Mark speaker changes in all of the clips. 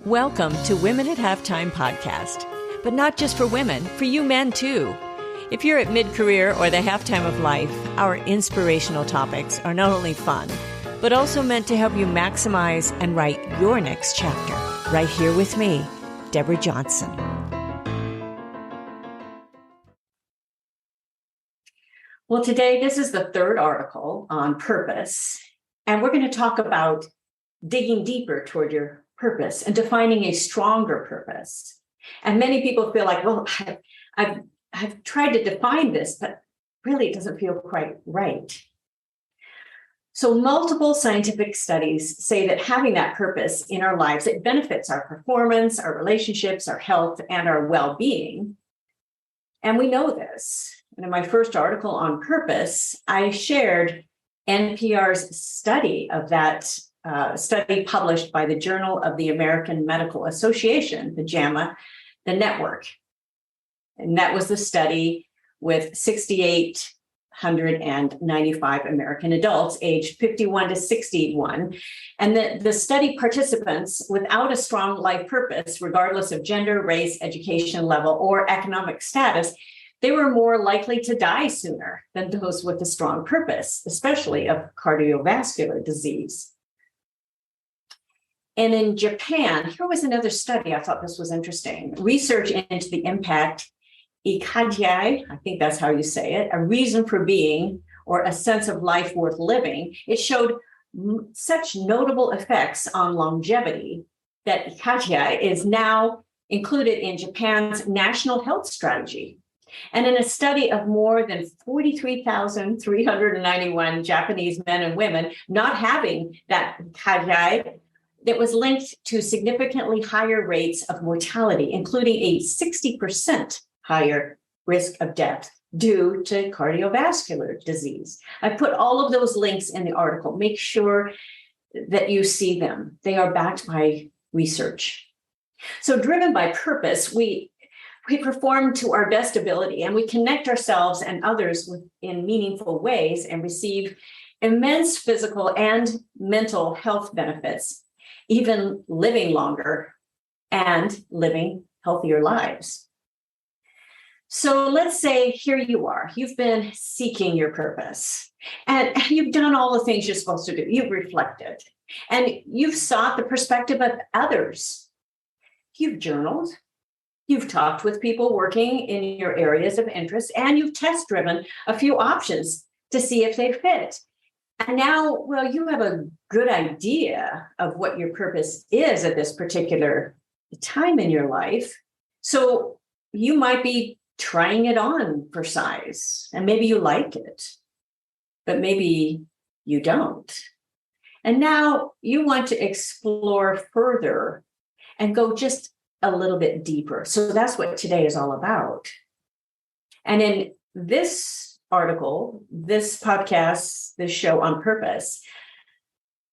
Speaker 1: Welcome to Women at Halftime podcast, but not just for women, for you men too. If you're at mid-career or the halftime of life, our inspirational topics are not only fun, but also meant to help you maximize and write your next chapter. Right here with me, Deborah Johnson. Well, today, this is the third article on purpose, and we're going to talk about digging deeper toward your purpose and defining a stronger purpose. And many people feel like, well, I've tried to define this, but really it doesn't feel quite right. So multiple scientific studies say that having that purpose in our lives, it benefits our performance, our relationships, our health, and our well-being. And we know this. And in my first article on purpose, I shared NPR's study of that study published by the Journal of the American Medical Association, the JAMA, the network. And that was the study with 6,895 American adults aged 51 to 61. And the study participants without a strong life purpose, regardless of gender, race, education level, or economic status, they were more likely to die sooner than those with a strong purpose, especially of cardiovascular disease. And in Japan, here was another study. I thought this was interesting. Research into the impact Ikagiai, I think that's how you say it, a reason for being or a sense of life worth living. It showed such notable effects on longevity that Ikagiai is now included in Japan's national health strategy. And in a study of more than 43,391 Japanese men and women not having that Ikagiai, that was linked to significantly higher rates of mortality, including a 60% higher risk of death due to cardiovascular disease. I put all of those links in the article. Make sure that you see them. They are backed by research. So driven by purpose, we perform to our best ability and we connect ourselves and others in meaningful ways and receive immense physical and mental health benefits, even living longer and living healthier lives. So let's say here you are, you've been seeking your purpose and you've done all the things you're supposed to do. You've reflected and you've sought the perspective of others. You've journaled, you've talked with people working in your areas of interest, and you've test driven a few options to see if they fit. And now, well, you have a good idea of what your purpose is at this particular time in your life. So you might be trying it on for size, and maybe you like it, but maybe you don't. And now you want to explore further and go just a little bit deeper. So that's what today is all about. And in this article, this podcast, this show on purpose,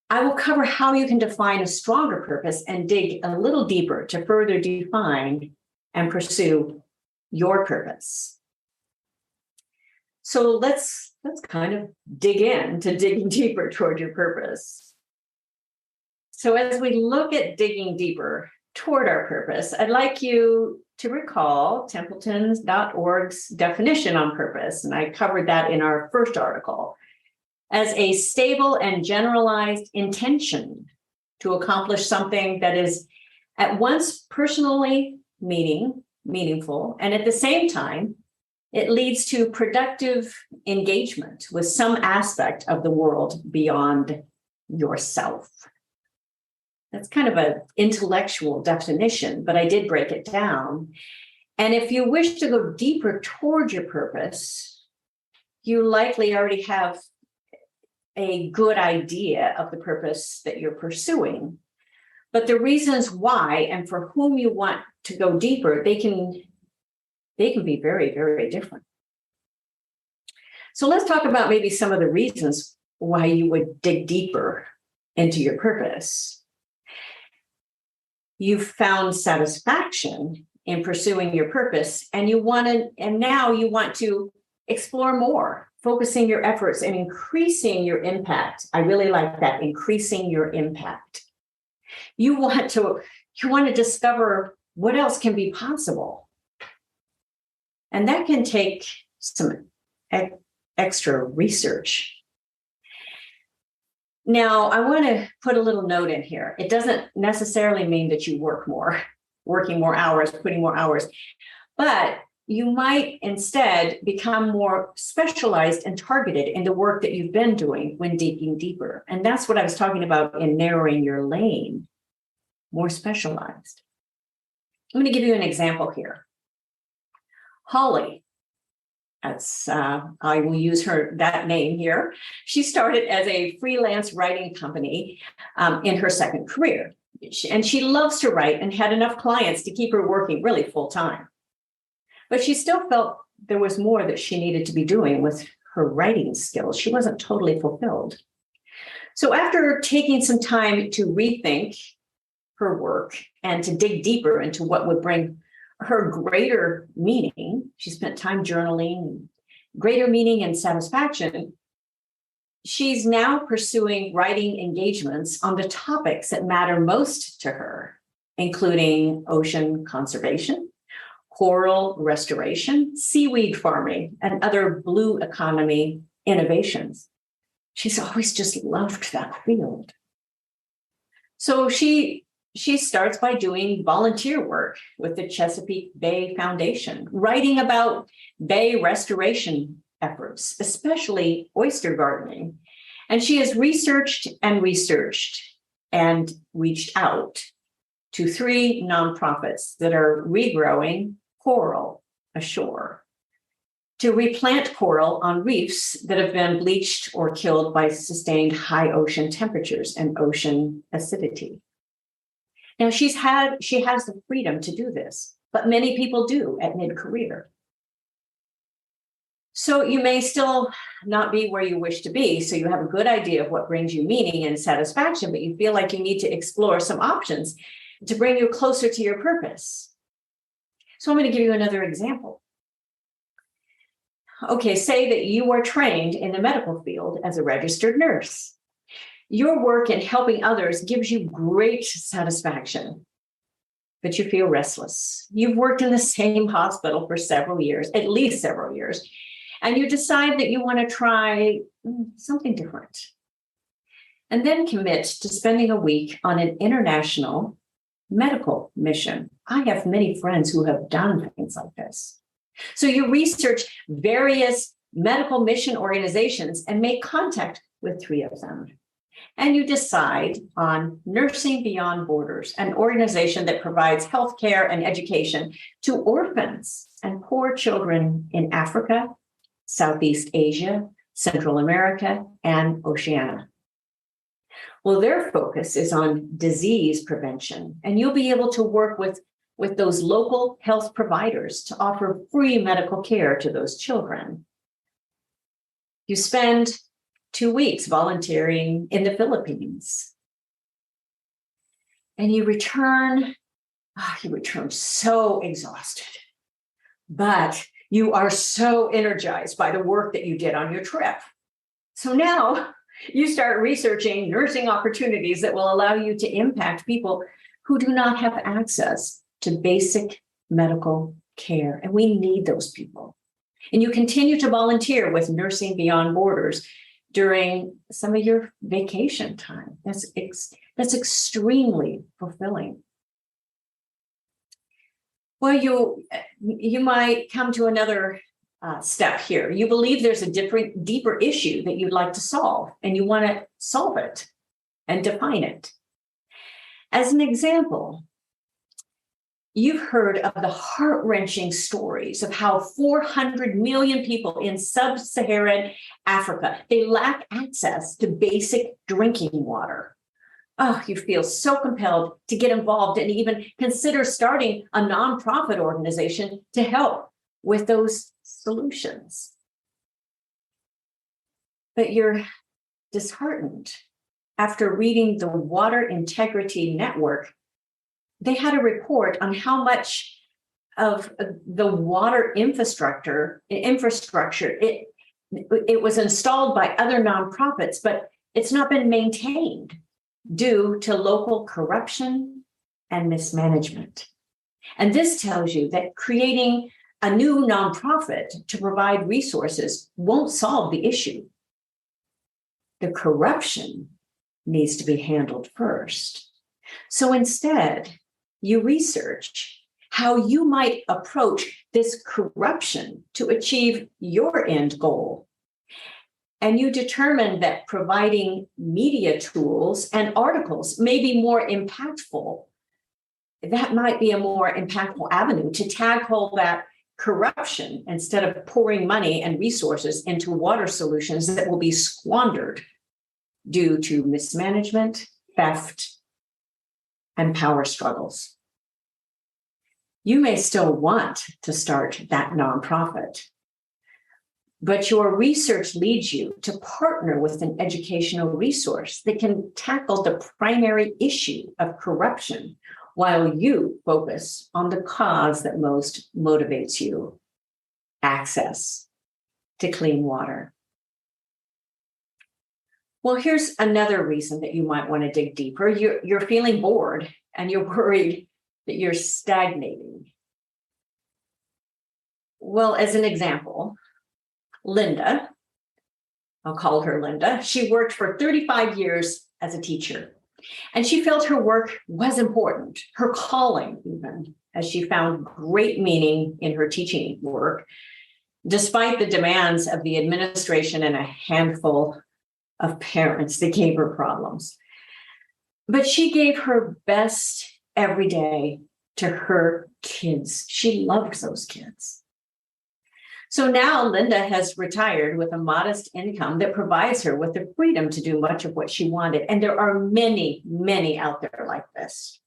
Speaker 1: I will cover how you can define a stronger purpose and dig a little deeper to further define and pursue your purpose. So let's kind of dig into digging deeper toward your purpose. So as we look at digging deeper toward our purpose, I'd like you to recall Templetons.org's definition on purpose, and I covered that in our first article, as a stable and generalized intention to accomplish something that is at once personally meaningful, and at the same time, it leads to productive engagement with some aspect of the world beyond yourself. That's kind of an intellectual definition, but I did break it down. And if you wish to go deeper toward your purpose, you likely already have a good idea of the purpose that you're pursuing. But the reasons why and for whom you want to go deeper, they can be very, very different. So let's talk about maybe some of the reasons why you would dig deeper into your purpose. You've found satisfaction in pursuing your purpose, and now you want to explore more, focusing your efforts and increasing your impact. I really like that, increasing your impact. You want to You want to discover what else can be possible. And that can take some extra research. Now, I want to put a little note in here. It doesn't necessarily mean that you work more, working more hours, putting more hours, but you might instead become more specialized and targeted in the work that you've been doing when digging deeper. And that's what I was talking about in narrowing your lane, more specialized. I'm going to give you an example here. Holly, I will use that name here. She started as a freelance writing company in her second career. And she loves to write and had enough clients to keep her working really full time. But she still felt there was more that she needed to be doing with her writing skills. She wasn't totally fulfilled. So after taking some time to rethink her work and to dig deeper into what would bring her greater meaning, she spent time journaling, greater meaning and satisfaction. She's now pursuing writing engagements on the topics that matter most to her, including ocean conservation, coral restoration, seaweed farming, and other blue economy innovations. She's always just loved that field. So she starts by doing volunteer work with the Chesapeake Bay Foundation, writing about bay restoration efforts, especially oyster gardening. And she has researched and reached out to 3 nonprofits that are regrowing coral ashore, to replant coral on reefs that have been bleached or killed by sustained high ocean temperatures and ocean acidity. Now, she has the freedom to do this, but many people do at mid-career. So you may still not be where you wish to be, so you have a good idea of what brings you meaning and satisfaction, but you feel like you need to explore some options to bring you closer to your purpose. So I'm going to give you another example. Okay, say that you are trained in the medical field as a registered nurse. Your work in helping others gives you great satisfaction, but you feel restless. You've worked in the same hospital for several years, at least several years, and you decide that you want to try something different. And then commit to spending a week on an international medical mission. I have many friends who have done things like this. So you research various medical mission organizations and make contact with 3 of them. And you decide on Nursing Beyond Borders, an organization that provides healthcare and education to orphans and poor children in Africa, Southeast Asia, Central America, and Oceania. Well, their focus is on disease prevention, and you'll be able to work with those local health providers to offer free medical care to those children. You spend 2 weeks volunteering in the Philippines. And you return so exhausted, but you are so energized by the work that you did on your trip. So now you start researching nursing opportunities that will allow you to impact people who do not have access to basic medical care. And we need those people. And you continue to volunteer with Nursing Beyond Borders during some of your vacation time. That's extremely fulfilling. Well, you might come to another step here. You believe there's a deeper issue that you'd like to solve, and you want to solve it and define it. As an example, you've heard of the heart-wrenching stories of how 400 million people in sub-Saharan Africa, they lack access to basic drinking water. Oh, you feel so compelled to get involved and even consider starting a nonprofit organization to help with those solutions. But you're disheartened after reading the Water Integrity Network. They had a report on how much of the water infrastructure it was installed by other nonprofits, but it's not been maintained due to local corruption and mismanagement. And this tells you that creating a new nonprofit to provide resources won't solve the issue. The corruption needs to be handled first. So instead, you research how you might approach this corruption to achieve your end goal. And you determine that providing media tools and articles may be more impactful. That might be a more impactful avenue to tackle that corruption instead of pouring money and resources into water solutions that will be squandered due to mismanagement, theft, and power struggles. You may still want to start that nonprofit, but your research leads you to partner with an educational resource that can tackle the primary issue of corruption while you focus on the cause that most motivates you: access to clean water. Well, here's another reason that you might want to dig deeper. You're feeling bored and you're worried that you're stagnating. Well, as an example, Linda, I'll call her Linda, she worked for 35 years as a teacher, and she felt her work was important, her calling even, as she found great meaning in her teaching work, despite the demands of the administration and a handful of parents that gave her problems. But she gave her best every day to her kids. She loved those kids. So now Linda has retired with a modest income that provides her with the freedom to do much of what she wanted. And there are many, many out there like this.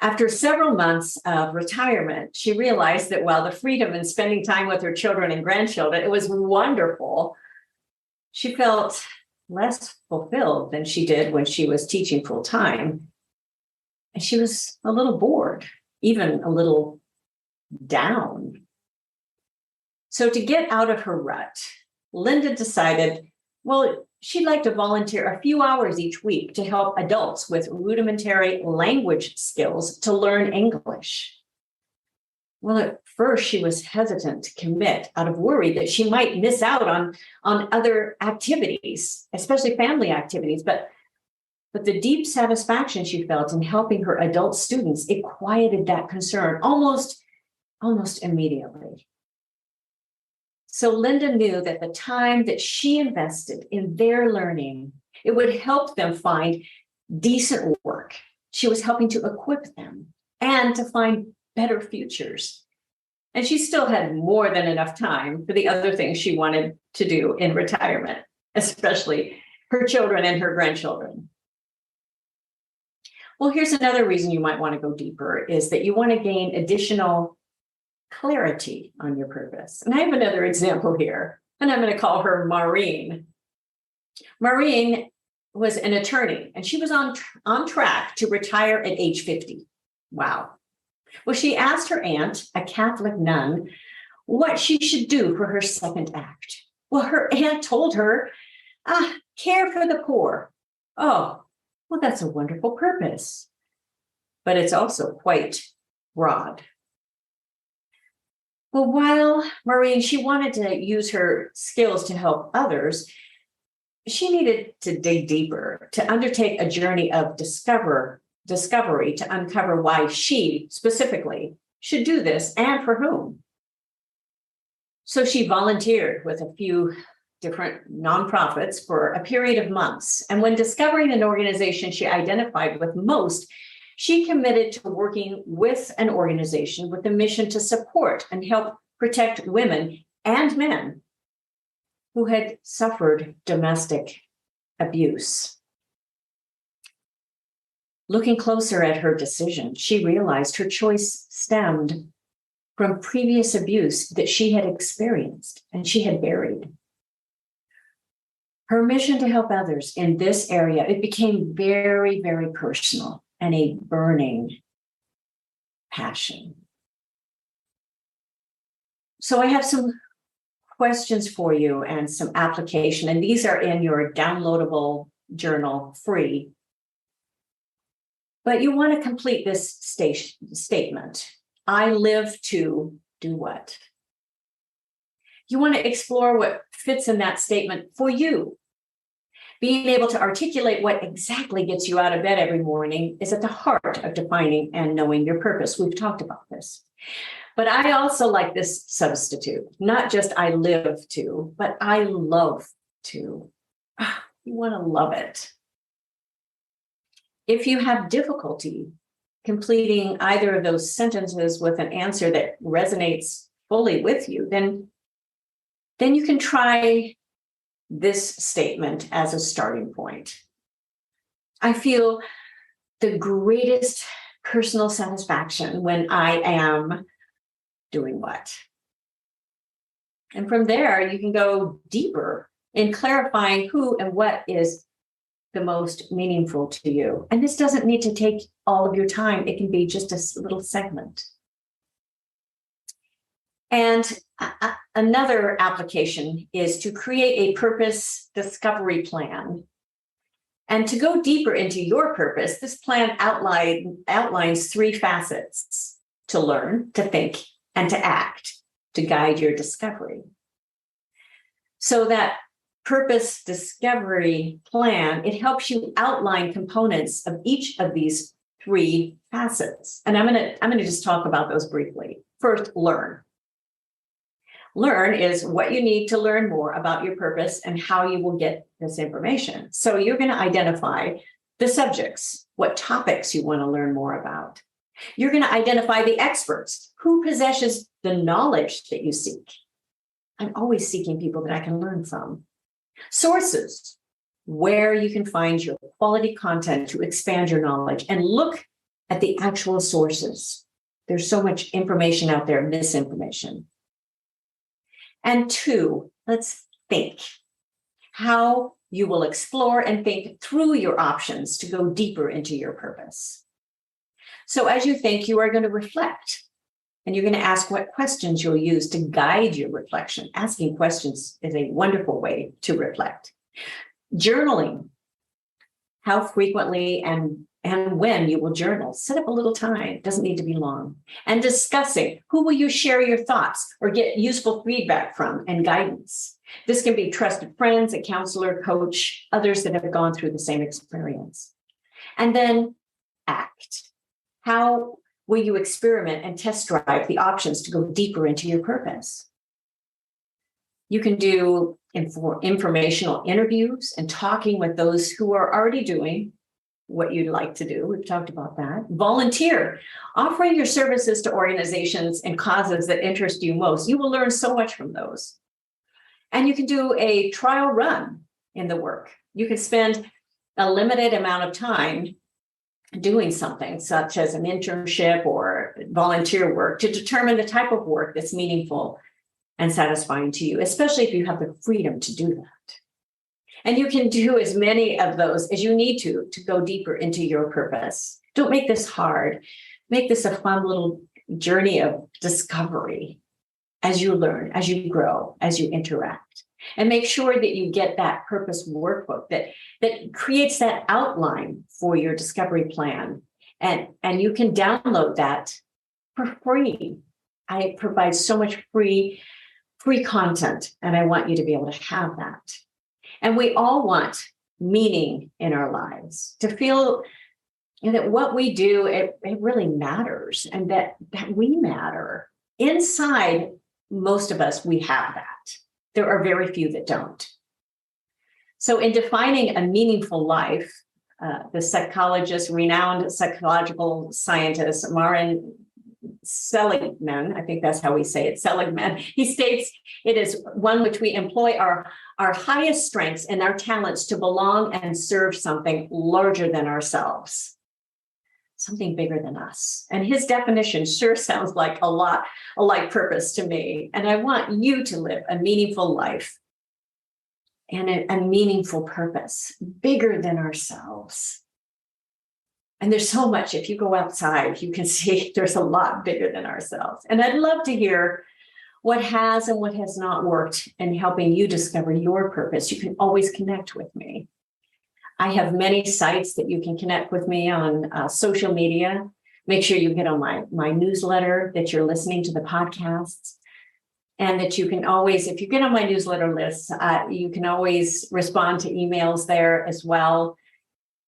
Speaker 1: After several months of retirement, she realized that while the freedom and spending time with her children and grandchildren, it was wonderful, she felt less fulfilled than she did when she was teaching full time. And she was a little bored, even a little down. So to get out of her rut, Linda decided, well, she'd like to volunteer a few hours each week to help adults with rudimentary language skills to learn English. Well, at first she was hesitant to commit out of worry that she might miss out on other activities, especially family activities. But the deep satisfaction she felt in helping her adult students, it quieted that concern almost immediately. So Linda knew that the time that she invested in their learning, it would help them find decent work. She was helping to equip them and to find better futures. And she still had more than enough time for the other things she wanted to do in retirement, especially her children and her grandchildren. Well, here's another reason you might want to go deeper, is that you want to gain additional clarity on your purpose. And I have another example here, and I'm going to call her Maureen. Maureen was an attorney, and she was on track to retire at age 50. Wow. Well, she asked her aunt, a Catholic nun, what she should do for her second act. Well, her aunt told her, care for the poor. Oh, well, that's a wonderful purpose, but it's also quite broad. Well, while Maureen, she wanted to use her skills to help others, she needed to dig deeper, to undertake a journey of discovery to uncover why she specifically should do this and for whom. So she volunteered with a few different nonprofits for a period of months. And when discovering an organization she identified with most, she committed to working with an organization with a mission to support and help protect women and men who had suffered domestic abuse. Looking closer at her decision, she realized her choice stemmed from previous abuse that she had experienced and she had buried. Her mission to help others in this area, it became very, very personal and a burning passion. So I have some questions for you and some application, and these are in your downloadable journal, free. But you want to complete this statement. I live to do what? You want to explore what fits in that statement for you. Being able to articulate what exactly gets you out of bed every morning is at the heart of defining and knowing your purpose. We've talked about this. But I also like this substitute, not just I live to, but I love to. You want to love it. If you have difficulty completing either of those sentences with an answer that resonates fully with you, then you can try this statement as a starting point. I feel the greatest personal satisfaction when I am doing what? And from there, you can go deeper in clarifying who and what is the most meaningful to you. And this doesn't need to take all of your time. It can be just a little segment. And another application is to create a purpose discovery plan. And to go deeper into your purpose, this plan outlines 3 facets: to learn, to think, and to act, to guide your discovery. So that purpose discovery plan, it helps you outline components of each of these 3 facets. And I'm going to just talk about those briefly. First, learn. Learn is what you need to learn more about your purpose and how you will get this information. So you're going to identify the subjects, what topics you want to learn more about. You're going to identify the experts, who possesses the knowledge that you seek. I'm always seeking people that I can learn from. Sources, where you can find your quality content to expand your knowledge, and look at the actual sources. There's so much information out there, misinformation. And 2, let's think how you will explore and think through your options to go deeper into your purpose. So as you think, you are going to reflect, and you're going to ask what questions you'll use to guide your reflection. Asking questions is a wonderful way to reflect. Journaling, how frequently and when you will journal. Set up a little time. It doesn't need to be long. And discussing, who will you share your thoughts or get useful feedback from and guidance? This can be trusted friends, a counselor, coach, others that have gone through the same experience. And then act. How will you experiment and test drive the options to go deeper into your purpose? You can do informational interviews and talking with those who are already doing what you'd like to do. We've talked about that. Volunteer, offering your services to organizations and causes that interest you most. You will learn so much from those. And you can do a trial run in the work. You can spend a limited amount of time doing something such as an internship or volunteer work to determine the type of work that's meaningful and satisfying to you, especially if you have the freedom to do that. And you can do as many of those as you need to go deeper into your purpose. Don't make this hard. Make this a fun little journey of discovery as you learn, as you grow, as you interact. And make sure that you get that purpose workbook that creates that outline for your discovery plan. And you can download that for free. I provide so much free content, and I want you to be able to have that. And we all want meaning in our lives, to feel that what we do, it really matters, and that we matter. Inside, most of us, we have that. There are very few that don't. So in defining a meaningful life, the renowned psychological scientist, Marin Seligman, I think that's how we say it, Seligman, he states it is one which we employ our highest strengths and our talents to belong and serve something larger than ourselves, something bigger than us. And his definition sure sounds like a lot like purpose to me. And I want you to live a meaningful life and a meaningful purpose, bigger than ourselves. And there's so much, if you go outside, you can see there's a lot bigger than ourselves. And I'd love to hear what has and what has not worked in helping you discover your purpose. You can always connect with me. I have many sites that you can connect with me on social media. Make sure you get on my newsletter, that you're listening to the podcasts, and that you can always, if you get on my newsletter list, you can always respond to emails there as well.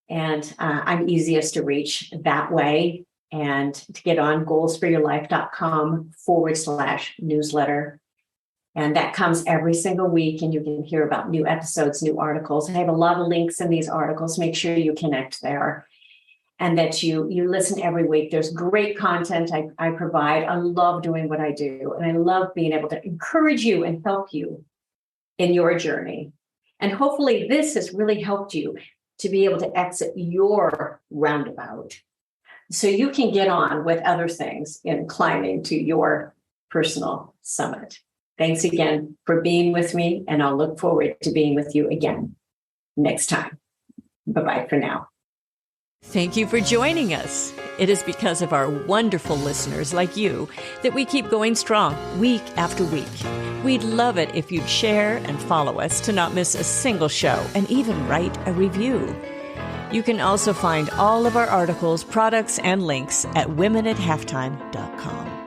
Speaker 1: And I'm easiest to reach that way. And to get on goalsforyourlife.com/newsletter. And that comes every single week, and you can hear about new episodes, new articles. I have a lot of links in these articles. Make sure you connect there and that you listen every week. There's great content I provide. I love doing what I do, and I love being able to encourage you and help you in your journey. And hopefully this has really helped you to be able to exit your roundabout so you can get on with other things in climbing to your personal summit. Thanks again for being with me, and I'll look forward to being with you again next time. Bye-bye for now.
Speaker 2: Thank you for joining us. It is because of our wonderful listeners like you that we keep going strong week after week. We'd love it if you'd share and follow us to not miss a single show, and even write a review. You can also find all of our articles, products, and links at womenathalftime.com.